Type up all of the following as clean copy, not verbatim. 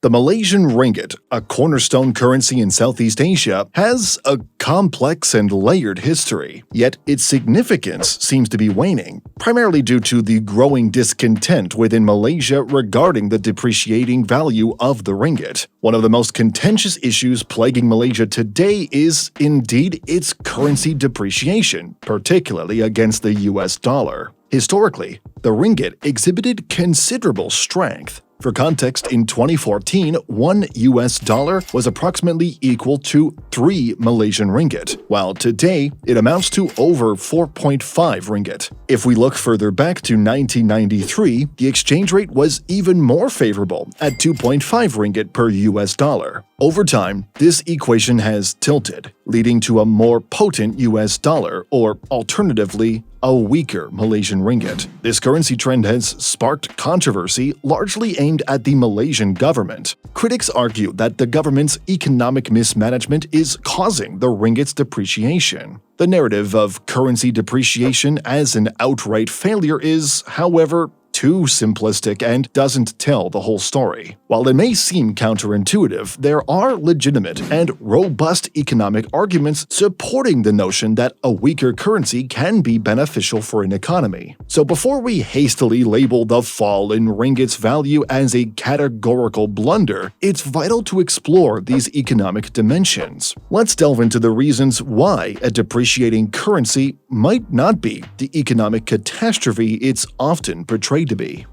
The Malaysian ringgit, a cornerstone currency in Southeast Asia, has a complex and layered history, yet its significance seems to be waning, primarily due to the growing discontent within Malaysia regarding the depreciating value of the ringgit. One of the most contentious issues plaguing Malaysia today is, indeed, its currency depreciation, particularly against the US dollar. Historically, the ringgit exhibited considerable strength. For context, in 2014, $1 was approximately equal to 3 Malaysian ringgit, while today it amounts to over 4.5 ringgit. If we look further back to 1993, the exchange rate was even more favorable at 2.5 ringgit per US dollar. Over time, this equation has tilted, leading to a more potent US dollar, or alternatively, a weaker Malaysian ringgit. This currency trend has sparked controversy largely aimed at the Malaysian government. Critics argue that the government's economic mismanagement is causing the ringgit's depreciation. The narrative of currency depreciation as an outright failure is, however, too simplistic and doesn't tell the whole story. While it may seem counterintuitive, there are legitimate and robust economic arguments supporting the notion that a weaker currency can be beneficial for an economy. So before we hastily label the fall in ringgit's value as a categorical blunder, it's vital to explore these economic dimensions. Let's delve into the reasons why a depreciating currency might not be the economic catastrophe it's often portrayed to be.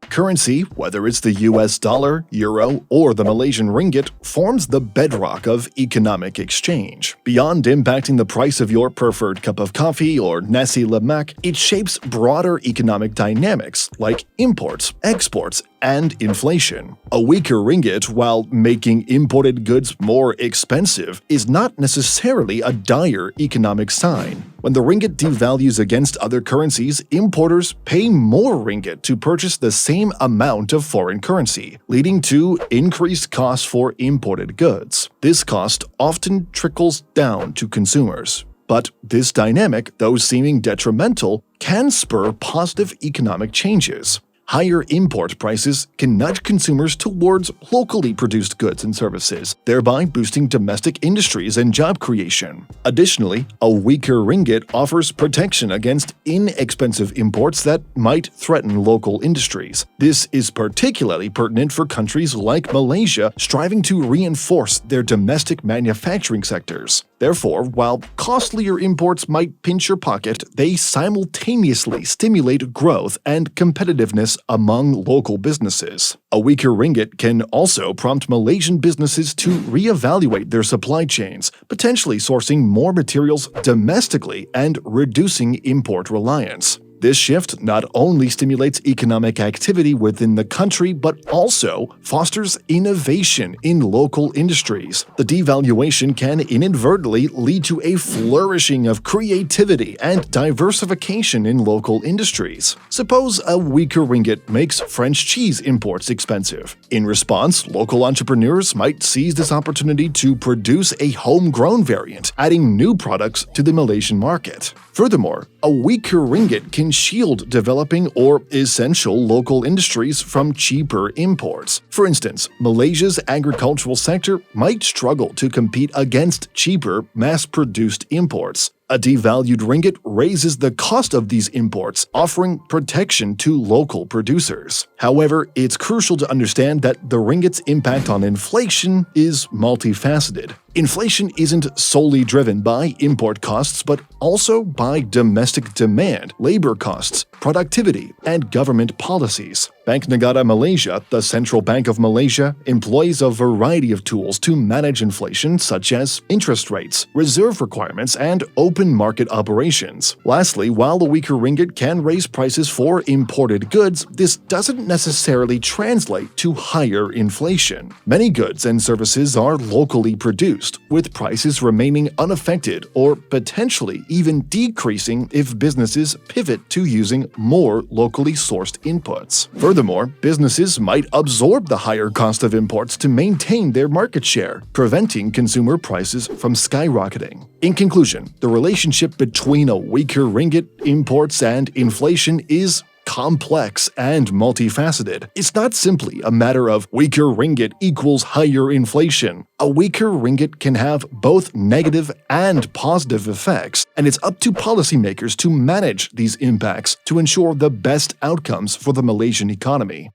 Currency, whether it's the US dollar, euro, or the Malaysian ringgit, forms the bedrock of economic exchange. Beyond impacting the price of your preferred cup of coffee or nasi lemak, it shapes broader economic dynamics like imports, exports, and inflation. A weaker ringgit, while making imported goods more expensive, is not necessarily a dire economic sign. When the ringgit devalues against other currencies, importers pay more ringgit to purchase the same amount of foreign currency, leading to increased costs for imported goods. This cost often trickles down to consumers. But this dynamic, though seeming detrimental, can spur positive economic changes. Higher import prices can nudge consumers towards locally produced goods and services, thereby boosting domestic industries and job creation. Additionally, a weaker ringgit offers protection against inexpensive imports that might threaten local industries. This is particularly pertinent for countries like Malaysia striving to reinforce their domestic manufacturing sectors. Therefore, while costlier imports might pinch your pocket, they simultaneously stimulate growth and competitiveness among local businesses. A weaker ringgit can also prompt Malaysian businesses to reevaluate their supply chains, potentially sourcing more materials domestically and reducing import reliance. This shift not only stimulates economic activity within the country but also fosters innovation in local industries. The devaluation can inadvertently lead to a flourishing of creativity and diversification in local industries. Suppose a weaker ringgit makes French cheese imports expensive. In response, local entrepreneurs might seize this opportunity to produce a homegrown variant, adding new products to the Malaysian market. Furthermore, a weaker ringgit can shield developing or essential local industries from cheaper imports. For instance, Malaysia's agricultural sector might struggle to compete against cheaper, mass-produced imports. A devalued ringgit raises the cost of these imports, offering protection to local producers. However, it's crucial to understand that the ringgit's impact on inflation is multifaceted. Inflation isn't solely driven by import costs but also by domestic demand, labor costs, productivity, and government policies. Bank Negara Malaysia, the central bank of Malaysia, employs a variety of tools to manage inflation such as interest rates, reserve requirements, and open market operations. Lastly, while the weaker ringgit can raise prices for imported goods, this doesn't necessarily translate to higher inflation. Many goods and services are locally produced, with prices remaining unaffected or potentially even decreasing if businesses pivot to using more locally sourced inputs. Furthermore, businesses might absorb the higher cost of imports to maintain their market share, preventing consumer prices from skyrocketing. In conclusion, the relationship between a weaker ringgit, imports, and inflation is complex and multifaceted. It's not simply a matter of weaker ringgit equals higher inflation. A weaker ringgit can have both negative and positive effects, and it's up to policymakers to manage these impacts to ensure the best outcomes for the Malaysian economy.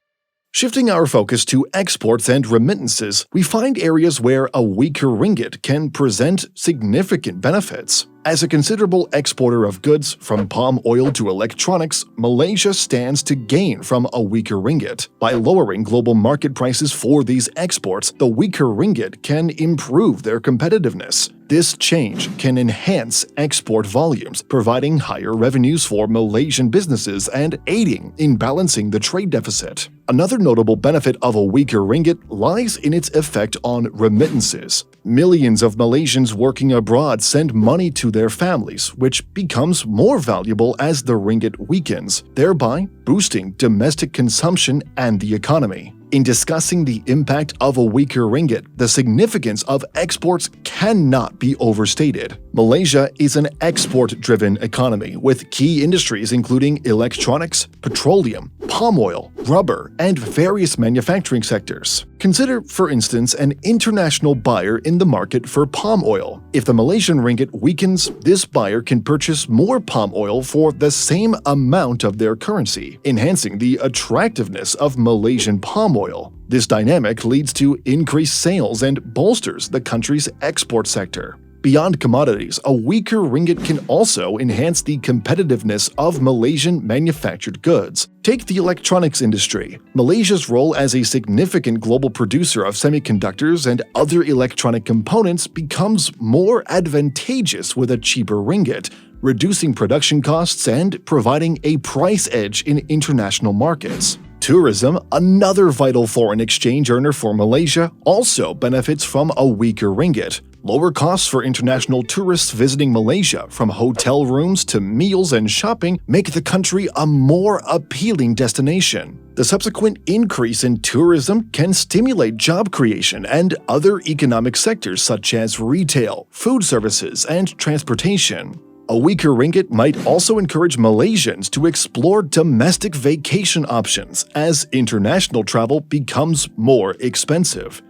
Shifting our focus to exports and remittances, we find areas where a weaker ringgit can present significant benefits. As a considerable exporter of goods, from palm oil to electronics, Malaysia stands to gain from a weaker ringgit. By lowering global market prices for these exports, the weaker ringgit can improve their competitiveness. This change can enhance export volumes, providing higher revenues for Malaysian businesses and aiding in balancing the trade deficit. Another notable benefit of a weaker ringgit lies in its effect on remittances. Millions of Malaysians working abroad send money to their families, which becomes more valuable as the ringgit weakens, thereby boosting domestic consumption and the economy. In discussing the impact of a weaker ringgit, the significance of exports cannot be overstated. Malaysia is an export-driven economy with key industries including electronics, petroleum, palm oil, rubber, and various manufacturing sectors. Consider, for instance, an international buyer in the market for palm oil. If the Malaysian ringgit weakens, this buyer can purchase more palm oil for the same amount of their currency, enhancing the attractiveness of Malaysian palm oil. This dynamic leads to increased sales and bolsters the country's export sector. Beyond commodities, a weaker ringgit can also enhance the competitiveness of Malaysian manufactured goods. Take the electronics industry. Malaysia's role as a significant global producer of semiconductors and other electronic components becomes more advantageous with a cheaper ringgit, reducing production costs and providing a price edge in international markets. Tourism, another vital foreign exchange earner for Malaysia, also benefits from a weaker ringgit. Lower costs for international tourists visiting Malaysia, from hotel rooms to meals and shopping, make the country a more appealing destination. The subsequent increase in tourism can stimulate job creation and other economic sectors such as retail, food services, and transportation. A weaker ringgit might also encourage Malaysians to explore domestic vacation options as international travel becomes more expensive.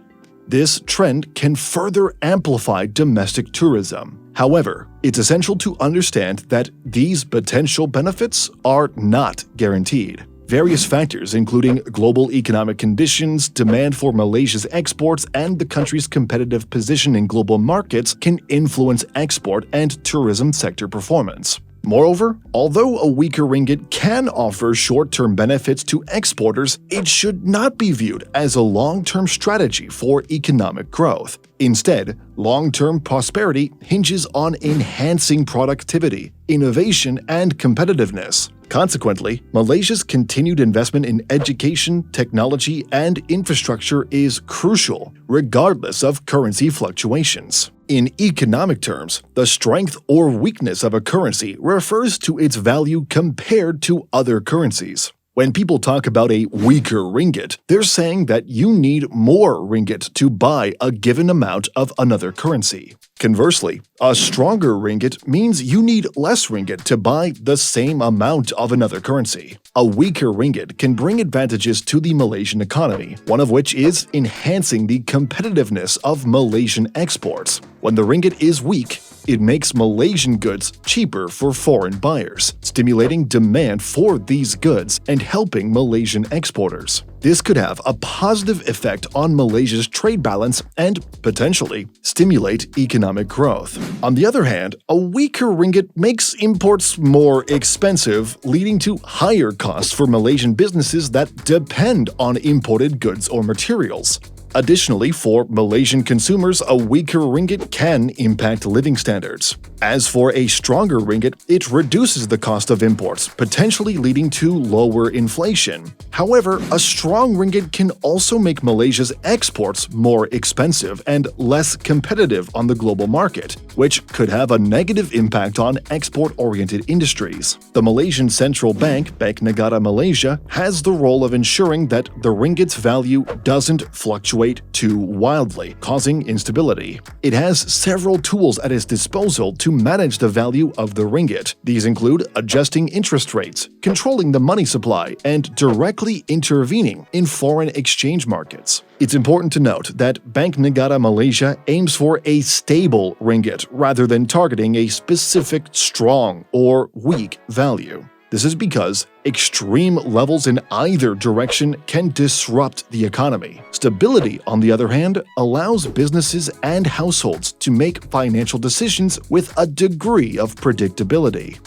This trend can further amplify domestic tourism. However, it's essential to understand that these potential benefits are not guaranteed. Various factors, including global economic conditions, demand for Malaysia's exports, and the country's competitive position in global markets, can influence export and tourism sector performance. Moreover, although a weaker ringgit can offer short-term benefits to exporters, it should not be viewed as a long-term strategy for economic growth. Instead, long-term prosperity hinges on enhancing productivity, innovation, and competitiveness. Consequently, Malaysia's continued investment in education, technology, and infrastructure is crucial, regardless of currency fluctuations. In economic terms, the strength or weakness of a currency refers to its value compared to other currencies. When people talk about a weaker ringgit, they're saying that you need more ringgit to buy a given amount of another currency. Conversely, a stronger ringgit means you need less ringgit to buy the same amount of another currency. A weaker ringgit can bring advantages to the Malaysian economy, one of which is enhancing the competitiveness of Malaysian exports. When the ringgit is weak, it makes Malaysian goods cheaper for foreign buyers, stimulating demand for these goods and helping Malaysian exporters. This could have a positive effect on Malaysia's trade balance and, potentially, stimulate economic growth. On the other hand, a weaker ringgit makes imports more expensive, leading to higher costs for Malaysian businesses that depend on imported goods or materials. Additionally, for Malaysian consumers, a weaker ringgit can impact living standards. As for a stronger ringgit, it reduces the cost of imports, potentially leading to lower inflation. However, a strong ringgit can also make Malaysia's exports more expensive and less competitive on the global market, which could have a negative impact on export-oriented industries. The Malaysian Central Bank, Bank Negara Malaysia, has the role of ensuring that the ringgit's value doesn't fluctuate fluctuate too wildly, causing instability. It has several tools at its disposal to manage the value of the ringgit. These include adjusting interest rates, controlling the money supply, and directly intervening in foreign exchange markets. It's important to note that Bank Negara Malaysia aims for a stable ringgit rather than targeting a specific strong or weak value. This is because extreme levels in either direction can disrupt the economy. Stability, on the other hand, allows businesses and households to make financial decisions with a degree of predictability.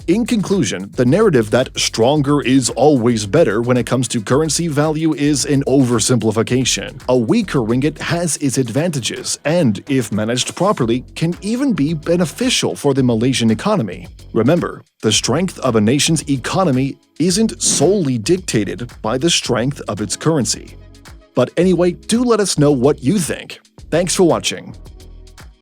In conclusion, the narrative that stronger is always better when it comes to currency value is an oversimplification. A weaker ringgit has its advantages and, if managed properly, can even be beneficial for the Malaysian economy. Remember, the strength of a nation's economy isn't solely dictated by the strength of its currency. But anyway, do let us know what you think. Thanks for watching.